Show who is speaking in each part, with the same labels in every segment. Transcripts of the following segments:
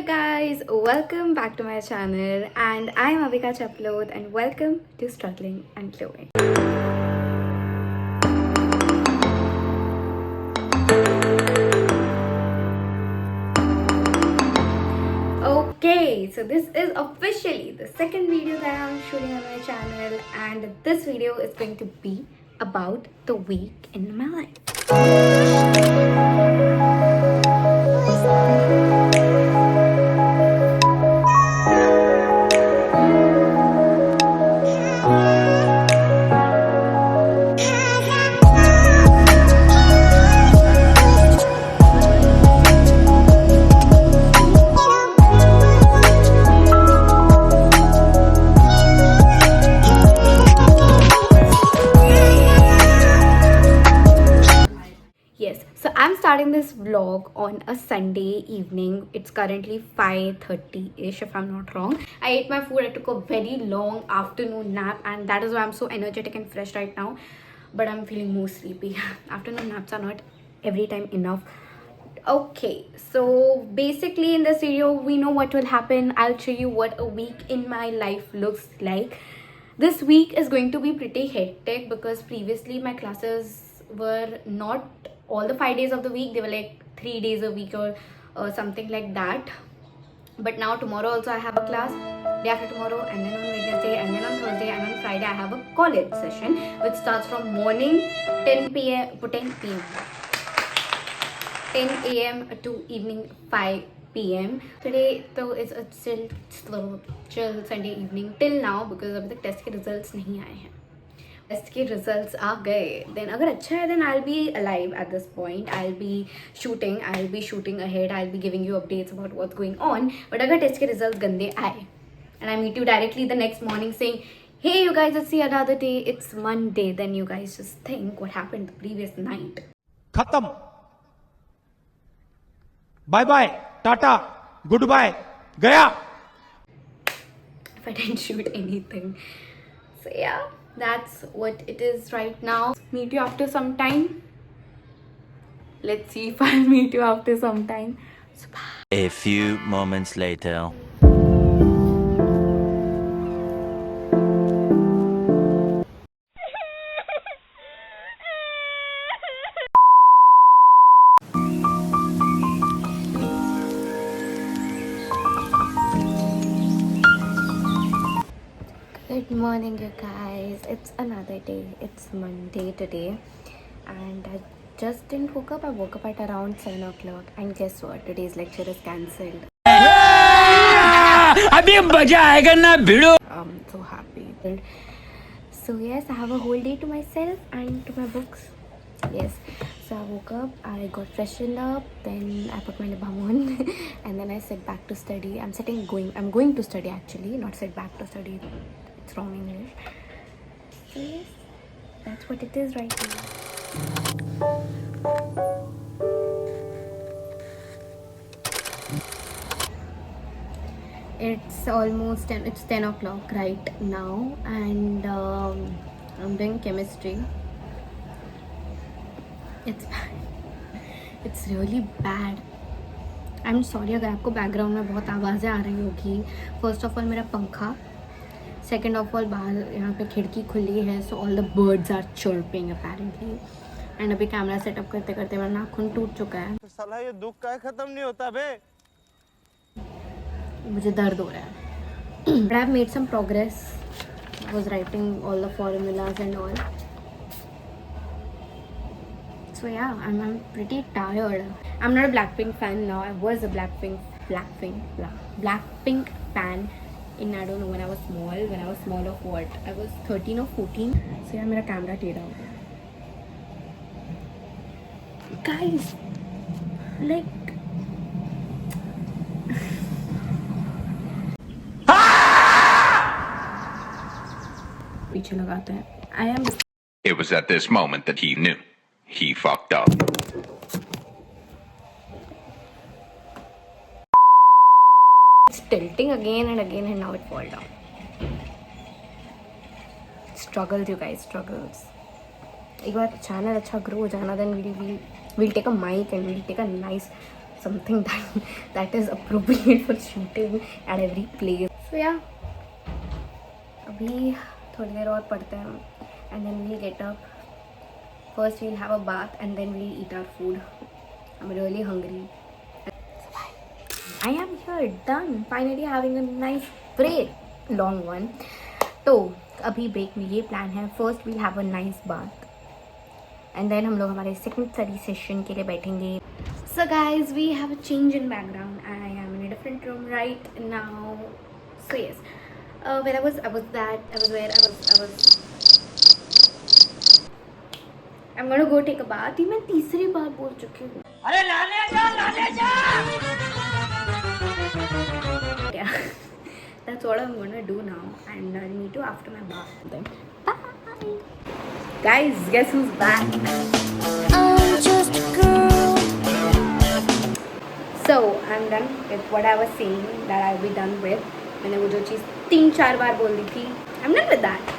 Speaker 1: guys, welcome back to my channel and I'm Avika Chaplot and welcome to Struggling and Glowing. Okay, so this is officially the second video that I'm shooting on my channel and this video is going to be about the week in my life. Yes, so I'm starting this vlog on a Sunday evening. It's currently 5:30ish if I'm not wrong. I ate my food. I took a very long afternoon nap and that is why I'm so energetic and fresh right now. But I'm feeling more sleepy. Afternoon naps are not every time enough. Okay, so basically in this video we know what will happen. I'll show you what a week in my life looks like. This week is going to be pretty hectic because previously my classes were not all the 5 days of the week. They were like 3 days a week or something like that. But now tomorrow also I have a class, day after tomorrow, and then on Wednesday, and then on Thursday, and on Friday I have a college session which starts from morning 10 a.m. to evening 5 p.m. Today though is a chill Sunday evening till now because अभी तक test के results नहीं आए हैं. Test के results आ गए then अगर अच्छा है then I'll be alive at this point. I'll be shooting ahead. I'll be giving you updates about what's going on. But अगर टेस्ट के रिजल्ट्स गंदे आए and I meet you directly the next morning saying, hey you guys, it's the another day, it's Monday, then you guys just think what happened the previous night.
Speaker 2: खत्म. Bye bye, tata, goodbye, गया.
Speaker 1: If I didn't shoot anything. So yeah, that's what it is right now. Meet you after some time. Let's see if I'll meet you after some time. So bye.
Speaker 3: A few moments later.
Speaker 1: Good morning you guys. It's another day. It's Monday today. And I just didn't woke up. I woke up at around 7 o'clock. And guess what? Today's lecture is cancelled.
Speaker 3: अभी मजा आएगा ना भिड़ो.
Speaker 1: I'm so happy. So yes, I have a whole day to myself and to my books. Yes. So I woke up, I got freshened up, then I put my lip balm on and then I sat back to study. I'm going to study actually, not sit back to study. It's wrong English. So yes, that's what it is right now. It's almost 10 o'clock right now and I'm doing chemistry. It's bad. It's really bad. I'm sorry अगर आपको background में बहुत आवाज़ें आ रही होगी. First of all मेरा पंखा, second of all बाहर यहाँ पे खिड़की खुली है so all the birds are chirping apparently. And अभी कैमरा सेटअप करते करते मेरा नाखून टूट चुका है.
Speaker 2: साला ये दुख का खत्म नहीं होता बे.
Speaker 1: मुझे दर्द हो रहा है. But I've made some progress. I was writing all the formulas and all. So yeah, I'm pretty tired. I'm not a Blackpink fan now. I was a Blackpink fan in, I don't know, when I was small of what? I was 13 or 14. So yeah, मेरा camera टेढ़ा हो गया. Guys, like पीछे लगाते हैं.
Speaker 4: It was at this moment that he knew. He fucked up.
Speaker 1: It's tilting again and now it fall down. Struggles you guys, struggles. एक बार channel अच्छा grow हो जाना then we'll take a mic and we'll take a nice something that is appropriate for shooting at every place. So yeah, अभी थोड़ी देर और पढ़ते हैं and then we'll get up. First we'll have a bath and then we'll eat our food. I'm really hungry. I am here, done. Finally having a nice break, long one. तो अभी break में ये plan है, first we'll have a nice bath and then हम लोग हमारे second study session के लिए बैठेंगे. So guys, we have a change in background. I am in a different room right now. So yes, where I was I'm gonna go take a bath. ये मैं तीसरी बार बोल चुकी हूँ. अरे लाने जा. Yeah, that's what I'm gonna do now, and I'll meet you after my bath. Then bye. Guys, guess who's back? I'm just a girl. So I'm done with what I was saying that I'll be done with. मैंने वो जो चीज़ 3-4 बार बोल दी थी. I'm done with that.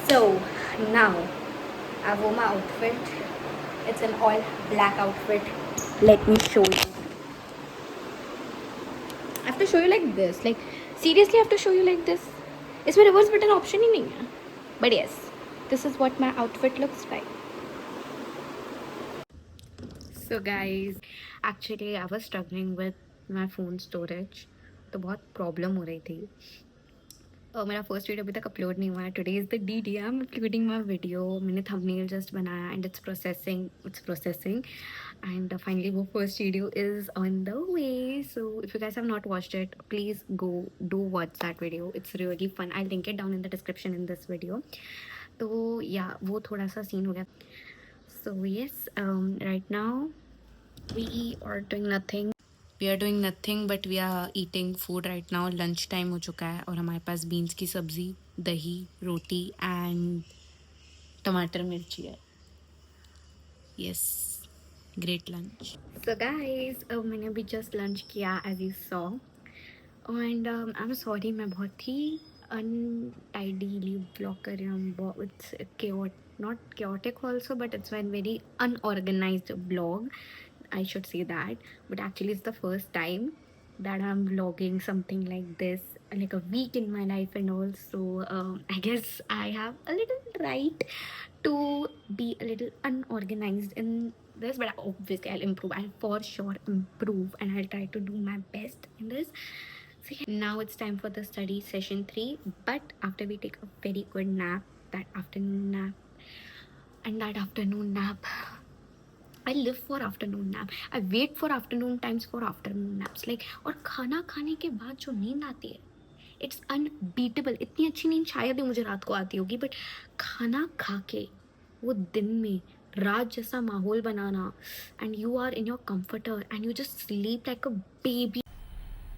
Speaker 1: So now I wore my outfit. It's an all black outfit. Let me show you. I have to show you like this. Like seriously, I have to show you like this. इसमें reverse button option ही नहीं है. But yes, this is what my outfit looks like. So guys, actually I was struggling with my phone storage. तो बहुत problem हो रही थी. मेरा first video अभी तक अपलोड नहीं हुआ है. Today is the D day. I am uploading my video. मैंने थंबनेल जस्ट बनाया and it's processing and finally वो first video is on the way. So if you guys have not watched it, please go do watch that video. It's really fun. I link it down in the description in this video. तो या वो थोड़ा सा scene हो गया. So yes, right now we are doing nothing. We are doing nothing but we are eating food right now. Lunch time हो चुका है और हमारे पास बीन्स की सब्ज़ी, दही, रोटी एंड टमाटर मिर्ची है. Yes, great lunch. So guys, मैंने अभी जस्ट लंच किया as you saw and I am sorry, मैं बहुत ही अनटाइडीली ब्लॉग कर रही हूँ. It's not chaotic also, but it's been very unorganized vlog, I should say that. But actually it's the first time that I'm vlogging something like this, like a week in my life and all. So I guess I have a little right to be a little unorganized in this, but obviously I'll improve. I'll for sure improve and I'll try to do my best in this. So yeah, now it's time for the study session 3, but after we take a very good nap, that afternoon nap. And that afternoon nap, I live for afternoon nap. I wait for afternoon times for afternoon naps. Like, और खाना खाने के बाद जो नींद आती है, it's unbeatable. इतनी अच्छी नींद शायद ही मुझे रात को आती होगी, बट खाना खा के वो दिन में रात जैसा माहौल बनाना, and you are in your comforter and you just sleep like a baby.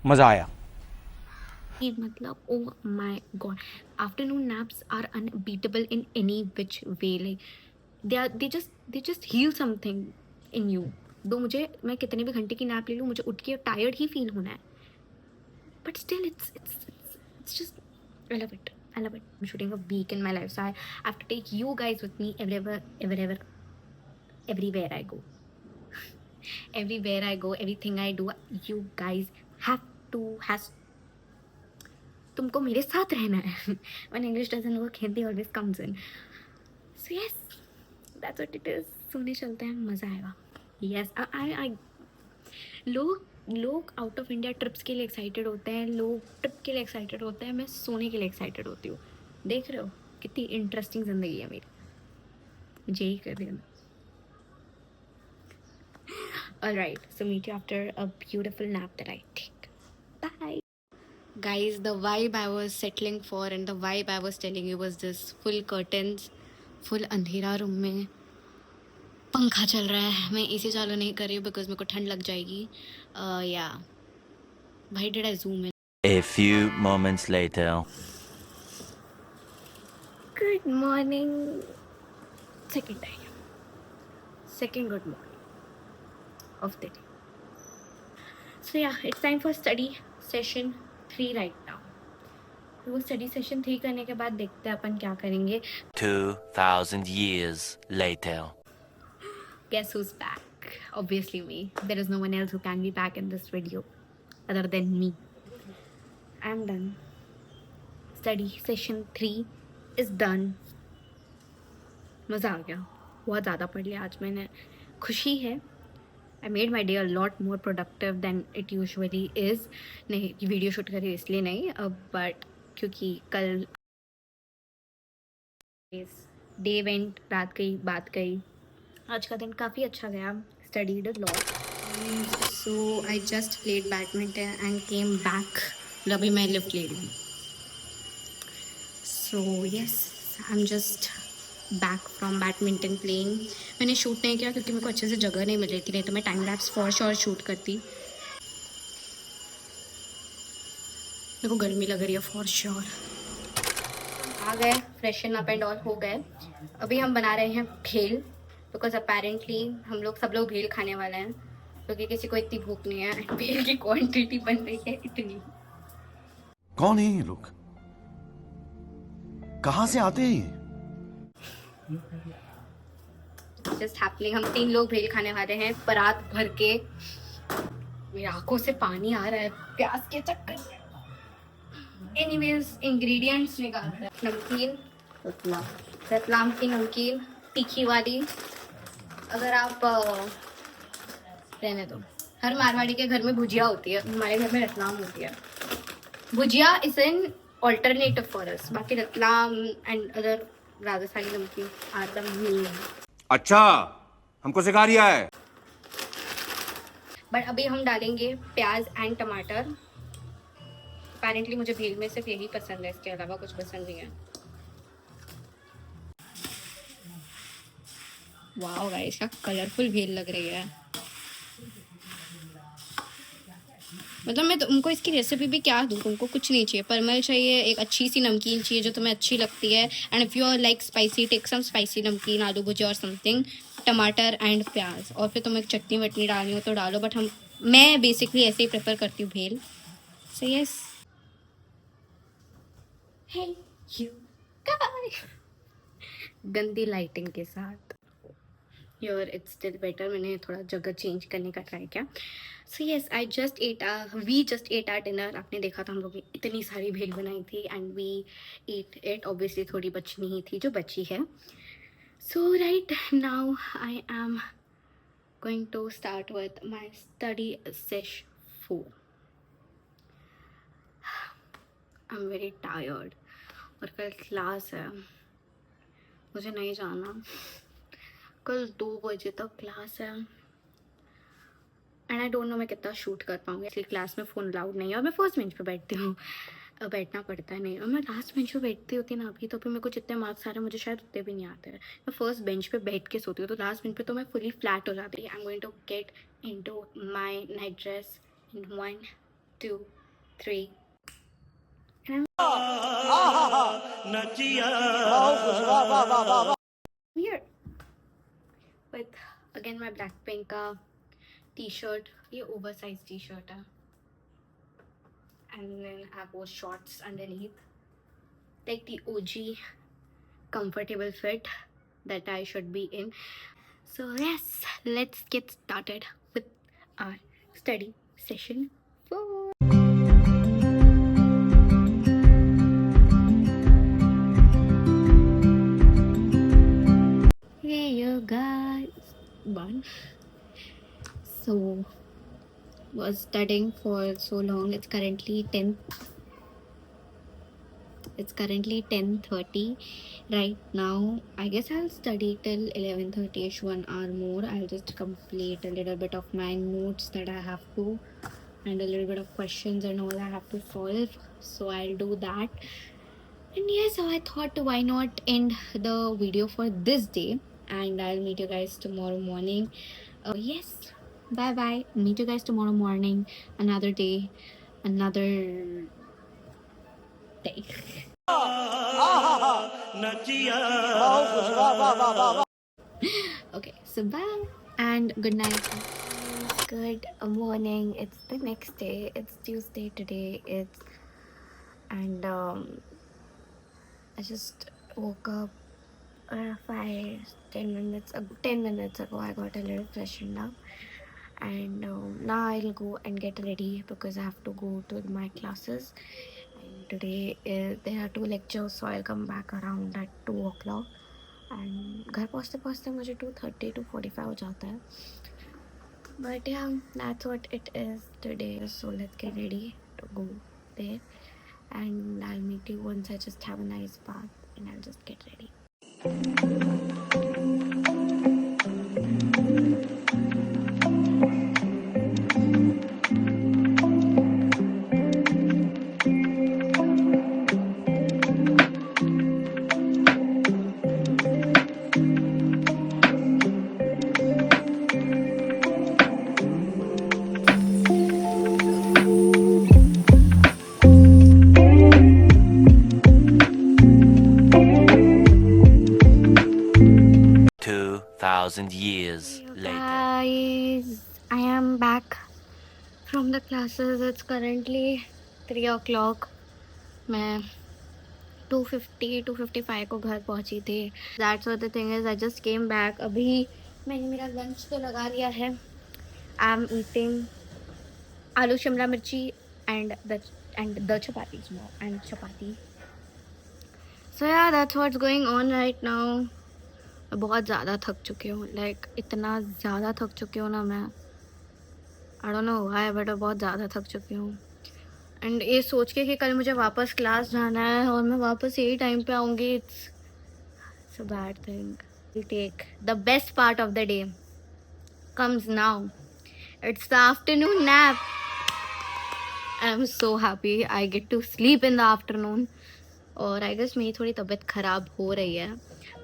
Speaker 2: मजा आया.
Speaker 1: मतलब oh my god, afternoon naps are unbeatable in any which way. Like they just heal something in you. दो मुझे, मैं कितने भी घंटे की नैप ले लूँ, मुझे उठ के टायर्ड ही फील होना है, but still it's just I love it. I'm shooting a week in my life, so I have to take you guys with me everywhere I go. Everywhere I go, everything I do, you guys तुमको मेरे साथ रहना है. When English doesn't work, Hindi always comes in. So yes, that's what it is. सोने चलते हैं, मज़ा आएगा. Yes, I लोग आउट ऑफ इंडिया ट्रिप्स के लिए एक्साइटेड होते हैं, लोग ट्रिप के लिए एक्साइटेड होते हैं, मैं सोने के लिए एक्साइटेड होती हूँ. देख रहे हो कितनी इंटरेस्टिंग ज़िंदगी है मेरी. मुझे ही कर देना. Alright, so meet you after a beautiful nap that I take. Bye. Guys, the vibe I was settling for and the vibe I was telling you was this: full curtains, full अंधेरा room में, पंखा चल रहा है. मैं AC चालू नहीं कर रही हूँ बिकॉज मेरे को ठंड लग जाएगी. या भाई, did I zoom in?
Speaker 3: A few moments later.
Speaker 1: Good morning. Second good morning of the day. So yeah, it's time for study session 3 right now. वो स्टडी सेशन 3 करने के बाद देखते हैं अपन क्या करेंगे.
Speaker 3: 2000 years later.
Speaker 1: Guess who's back? obviously me. There is no one else who can be back in this video other than me. I'm done. Study session 3 is done. मज़ा आ गया, बहुत ज़्यादा पढ़ लिया आज मैंने. खुशी है. I made my day a lot more productive than it usually is. नहीं, वीडियो शूट करी इसलिए नहीं, बट क्योंकि कल डे वेंट, रात गई, बात गई. आज का दिन काफ़ी अच्छा गया. Studied a lot. So I just played badminton and came back. अभी मैं लिफ्ट ले रही हूँ. So yes, I am just back from badminton playing. मैंने शूट नहीं किया क्योंकि मेरे को अच्छे से जगह नहीं मिल रही थी, नहीं तो मैं time lapse for sure shoot करती. मेरे को गर्मी लग रही है फॉर श्योर. आ गए, फ्रेशन अप एंड ऑल हो गए. अभी हम बना रहे हैं भेल, बिकॉज अपेरेंटली हम लोग सब लोग भेल खाने वाले हैं, क्योंकि किसी को इतनी भूख नहीं है. भेल की क्वांटिटी बन रही है इतनी.
Speaker 5: कौन है ये लोग, कहाँ से आते हैं?
Speaker 1: Just happening. हम 3 लोग भेल खाने वाले हैं, परात भर के. मेरी आंखों से पानी आ रहा है प्याज के चक्कर में. एनीवेज, इंग्रेडिएंट्स निकालते हैं. नमकीन, रतलाम की नमकीन, तीखी वाली. अगर आप रहने दो, हर मारवाड़ी के घर में भुजिया होती है, हमारे घर में रतलाम होती है. Bhujia is an alternative for us. बाकी रतलाम एंड अदर राजस्थानी नमकीन आर द मेन.
Speaker 6: अच्छा, हमको सिखा रिया है.
Speaker 1: बट अभी हम डालेंगे प्याज एंड टमाटर. अपेरेंटली मुझे भेल में सिर्फ यही पसंद है, इसके अलावा कुछ पसंद नहीं है. वाओ गाइस, क्या कलरफुल भेल लग रही है. मतलब मैं तुमको इसकी रेसिपी भी क्या दूँ, तुमको कुछ नहीं चाहिए. परमल चाहिए, एक अच्छी सी नमकीन चाहिए जो तुम्हें अच्छी लगती है. And if you are like spicy, take some spicy namkeen, aloo भुजिया और समथिंग. टमाटर एंड प्याज. और फिर तुम्हें चटनी वटनी डालनी हो तो डालो, बट मैं बेसिकली ऐसे ही प्रेफर करती हूँ bhel. So yes. Hey you guys, गंदी लाइटिंग के साथ. Your it's still better. मैंने थोड़ा जगह चेंज करने का ट्राई किया. So yes, we just ate our dinner. आपने देखा था हम लोग ने इतनी सारी भेल बनाई थी and we eat it. Obviously थोड़ी बचनी ही थी जो बची है. So right now I am going to start with my study sesh 4. I am very tired और कल क्लास है, मुझे नहीं जाना. कल 2 बजे तक क्लास है एंड आई डोंट नो मैं कितना शूट कर पाऊँगी. इसलिए क्लास में फ़ोन अलाउड नहीं है और मैं फर्स्ट बेंच पे बैठती हूँ. बैठना पड़ता है नहीं, और मैं लास्ट बेंच पे बैठती होती ना अभी, तो फिर मेरे को जितने मार्क्स आ रहे हैं मुझे शायद उतने भी नहीं आते हैं. मैं फर्स्ट बेंच पे बैठ के सोती हूँ, तो लास्ट बेंच पे तो मैं फुली फ्लैट हो जाती. I am going to get into my night dress in 1 2 3. Here with again my Blackpink का t-shirt. ये oversized t-shirt है, and then I have those shorts underneath, like the OG comfortable fit that I should be in. So yes, let's get started with our study session 4. Hey you guys, one. So was studying for so long. It's currently 10:30 right now. I guess I'll study till 11:30ish, 1 hour more. I'll just complete a little bit of my notes that I have to, and a little bit of questions and all I have to solve. So I'll do that. And yes, so I thought why not end the video for this day, and I'll meet you guys tomorrow morning. Yes, bye bye. Meet you guys tomorrow morning. Another day, another day. Okay, so bye and good night. Good morning. It's the next day. It's Tuesday today. And I just woke up 10 minutes ago, I got a little freshened up, and now I'll go and get ready because I have to go to my classes. And today there are 2 lectures, so I'll come back around at 2 o'clock. And घर पहुँचते पहुँचते मुझे 2:30 to 45 हो जाता है. But yeah, that's what it is today. So let's get ready to go there, and I'll meet you once I just have a nice bath and I'll just get ready.
Speaker 3: Years later.
Speaker 1: Guys, I am back from the classes. It's currently 3 o'clock. मैं 2:55 को घर पहुंची थी. That's what the thing is. I just came back. अभी मैंने मेरा lunch तो लगा लिया है. I'm eating आलू शिमला मिर्ची and the chapatis more and chapati. So yeah, that's what's going on right now. मैं बहुत ज़्यादा थक चुकी हूँ. लाइक इतना ज़्यादा थक चुकी हूँ ना मैं. I don't know why, but मैं बहुत ज़्यादा थक चुकी हूँ. एंड ये सोच के कि कल मुझे वापस क्लास जाना है और मैं वापस यही टाइम पे आऊँगी, it's a bad thing. We take the best part of the day comes now. It's the afternoon nap. I am so happy I get to sleep in the afternoon. और I guess मेरी थोड़ी तबीयत ख़राब हो रही है.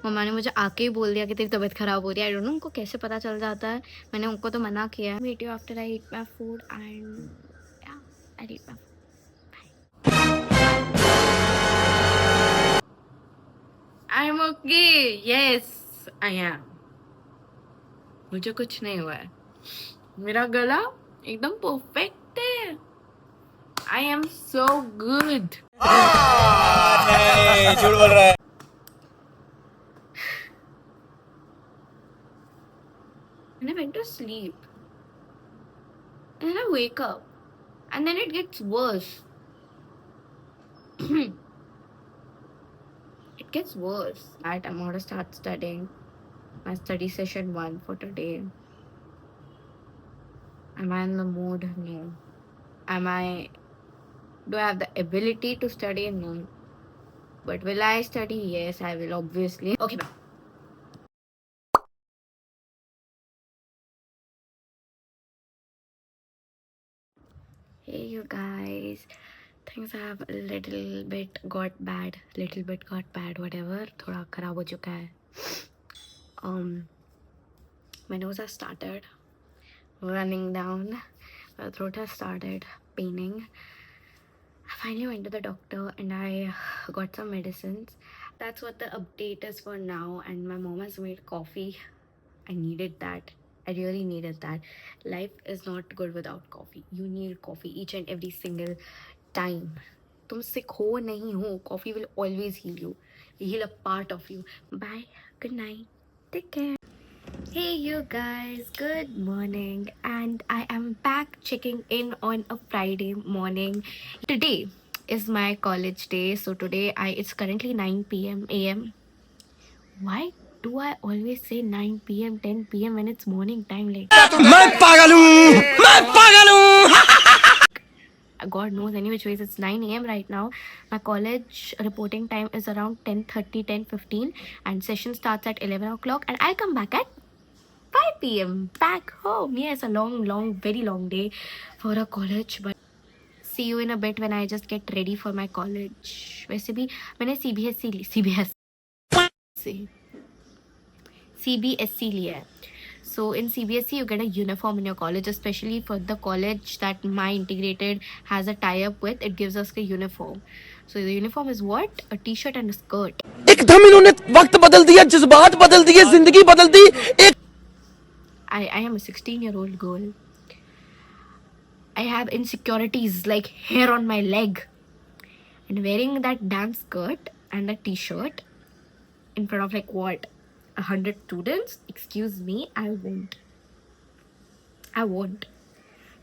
Speaker 1: मम्मा ने मुझे आके ही बोल दिया कि तेरी तबीयत ख़राब हो रही है. आई डोंट नो उनको कैसे पता चल जाता है. मैंने उनको तो मना किया है. Meet you after I eat my food and I eat my food. I am okay. Yes I am. मुझे कुछ नहीं हुआ है. मेरा गला एकदम परफेक्ट है. आई एम सो गुड.
Speaker 6: झूठ बोल रहा है.
Speaker 1: And I went to sleep. And then I wake up. And then it gets worse. It gets worse. I'm going to start studying. My study session 1 for today. Am I in the mood? No. Do I have the ability to study? No. But will I study? Yes, I will, obviously. Okay, bye. Hey you guys, things have a little bit got bad, whatever. थोड़ा खराब हो चुका है. My nose has started running down. My throat has started paining. I finally went to the doctor and I got some medicines. That's what the update is for now. And my mom has made coffee. I needed that. I really needed that. Life is not good without coffee. You need coffee each and every single time. तुम sick हो नहीं हो, coffee will always heal you. Heal a part of you. Bye. Good night. Take care. Hey you guys, good morning, and I am back checking in on a Friday morning. Today is my college day, so today it's currently 9 p.m. a.m. Why do I always say 9 p.m. 10 p.m. when it's morning time? Like
Speaker 2: मैं पागल हूँ
Speaker 1: God knows, any which ways it's 9 a.m. right now. My college reporting time is around 10:30, 10:15, and session starts at 11 o'clock, and I'll come back at 5 p.m. back home. Yes, a long, very long day for a college, but see you in a bit when I just get ready for my college. वैसे भी मैंने CBSE लिया है. So in CBSE you get a uniform in your college, especially for the college that my integrated has a tie-up with. It gives us a uniform. So the uniform is what? A t-shirt and a skirt.
Speaker 2: एकदम इन्होंने वक्त बदल दिया, जज्बात बदल दिए, जिंदगी बदल दी.
Speaker 1: I am a 16-year-old girl. I have insecurities like hair on my leg. And wearing that damn skirt and a t-shirt, in front of like what, 100 students? Excuse me, I won't.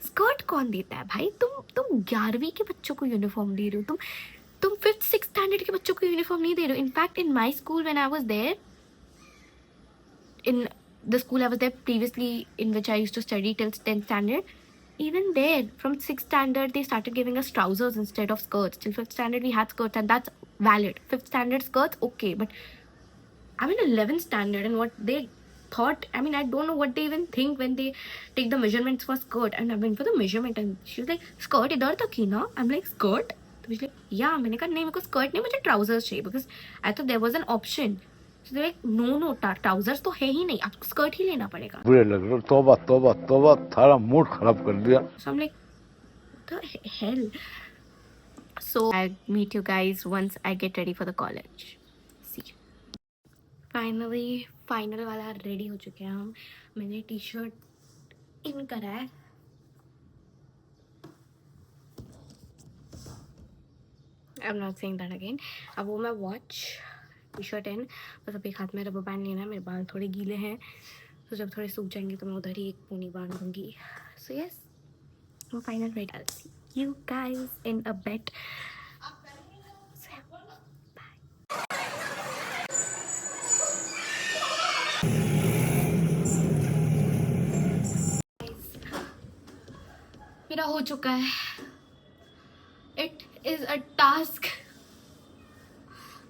Speaker 1: Skirt कौन देता है भाई? तुम 11वीं के बच्चों को uniform दे रहे हो, तुम 5th 6th स्टैंडर्ड के बच्चों को यूनिफॉर्म नहीं दे रहे हो. In fact in my school when I was there, in the school I was there previously, in which I used to study till 10th standard, even there from 6th standard they started giving us trousers instead of skirts. Till 5th standard we had skirts, and that's valid. 5th standard skirts, okay, but I'm in 11th standard, and what they thought, I mean, I don't know what they even think when they take the measurements for skirt. And I went for the measurement and she was like, skirt idhar tak hi na? I'm like, skirt? So she's like, yeah. मैंने कहा नहीं, मेरे को skirt नहीं, मुझे trousers चाहिए, because I thought there was an option. So they're like, no, trousers तो है ही नहीं, आपको skirt ही लेना पड़ेगा.
Speaker 7: बुरे लग रहे, तौबा तौबा तौबा, थारा मूड खराब कर दिया.
Speaker 1: So I'm like, what the hell? So I'll meet you guys once I get ready for the college. See you. Finally, final वाला ready हो चुके हैं हम. मैंने t-shirt इन करा है. I'm not saying that again. अब वो मैं watch, t-shirt इन, बस अभी एक हाथ में रबर बैंड लेना है. मेरे बाल थोड़े गीले हैं, तो जब थोड़े सूख जाएंगे तो मैं उधर ही एक पोनी बांध दूंगी. So yes, I'm final ready. I'll see you guys in a bit. So, bye. मेरा हो चुका है. It is a task.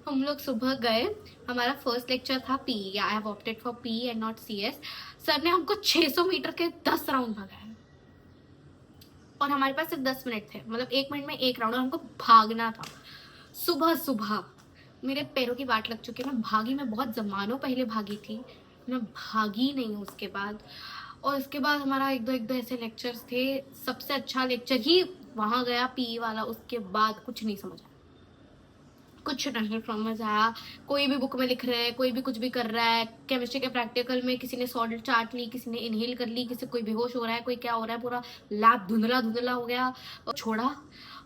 Speaker 1: हम लोग सुबह गए, हमारा फर्स्ट लेक्चर था P. I have opted for P and not CS. Sir ने हमको 600 मीटर के 10 राउंड भगाए, और हमारे पास सिर्फ 10 मिनट थे. मतलब 1 मिनट में 1 राउंड, और हमको भागना था. सुबह मेरे पैरों की वाट लग चुकी है. मैं बहुत ज़मानों पहले भागी थी, मैं भागी नहीं हूँ उसके बाद. और उसके बाद हमारा एक दो ऐसे लेक्चर्स थे. सबसे अच्छा लेक्चर ही वहाँ गया, पी वाला. उसके बाद कुछ नहीं समझ आया. कोई भी बुक में लिख रहा है, कोई भी कुछ भी कर रहा है. केमिस्ट्री के प्रैक्टिकल में किसी ने सॉल्ट चाट ली, किसी ने इनहेल कर ली, किसी कोई बेहोश हो रहा है, कोई क्या हो रहा है. पूरा लैब धुंधला हो गया. और छोड़ा,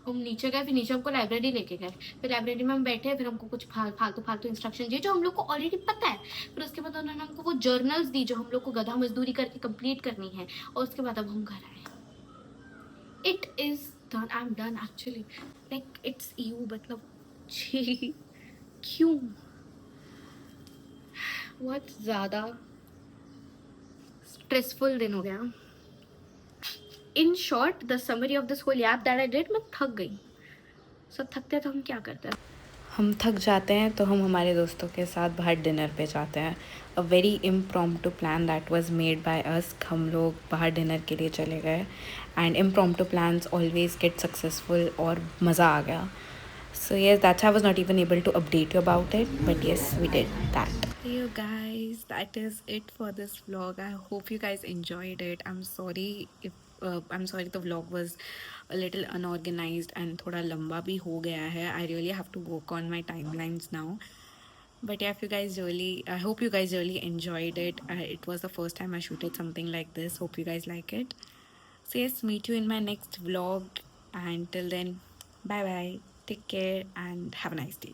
Speaker 1: हम नीचे गए. फिर नीचे हमको लाइब्रेरी लेके गए. फिर लाइब्रेरी में हम बैठे. फिर हमको कुछ फालतू इंस्ट्रक्शन दिए जो हम लोग को ऑलरेडी पता है. फिर उसके बाद उन्होंने हमको वो जर्नल्स दी जो हम लोग को गधा मजदूरी करके कंप्लीट करनी है. और उसके बाद अब हम घर आए. It is done. I am done actually. Like it's you, मतलब क्यों बहुत ज़्यादा स्ट्रेसफुल दिन हो गया. In short, the summary of this whole app that I did, मैं थक गई. सब थकते हैं तो हम क्या करते हैं, हम थक जाते हैं तो हम हमारे दोस्तों के साथ बाहर डिनर पे जाते हैं. A very impromptu plan that was made by us. हम लोग बाहर डिनर के लिए चले गए, and impromptu plans always get successful, और मज़ा आ गया. So yes, that's why I was not even able to update you about it, but yes, we did that. Hey you guys, that is it for this vlog. I hope you guys enjoyed it. I'm sorry the vlog was a little unorganized and thoda lamba bhi ho gaya hai. I really have to work on my timelines now. But yeah, I hope you guys really enjoyed it. It was the first time I shooted something like this. Hope you guys like it. So yes, meet you in my next vlog, and till then, bye bye. Take care and have a nice day.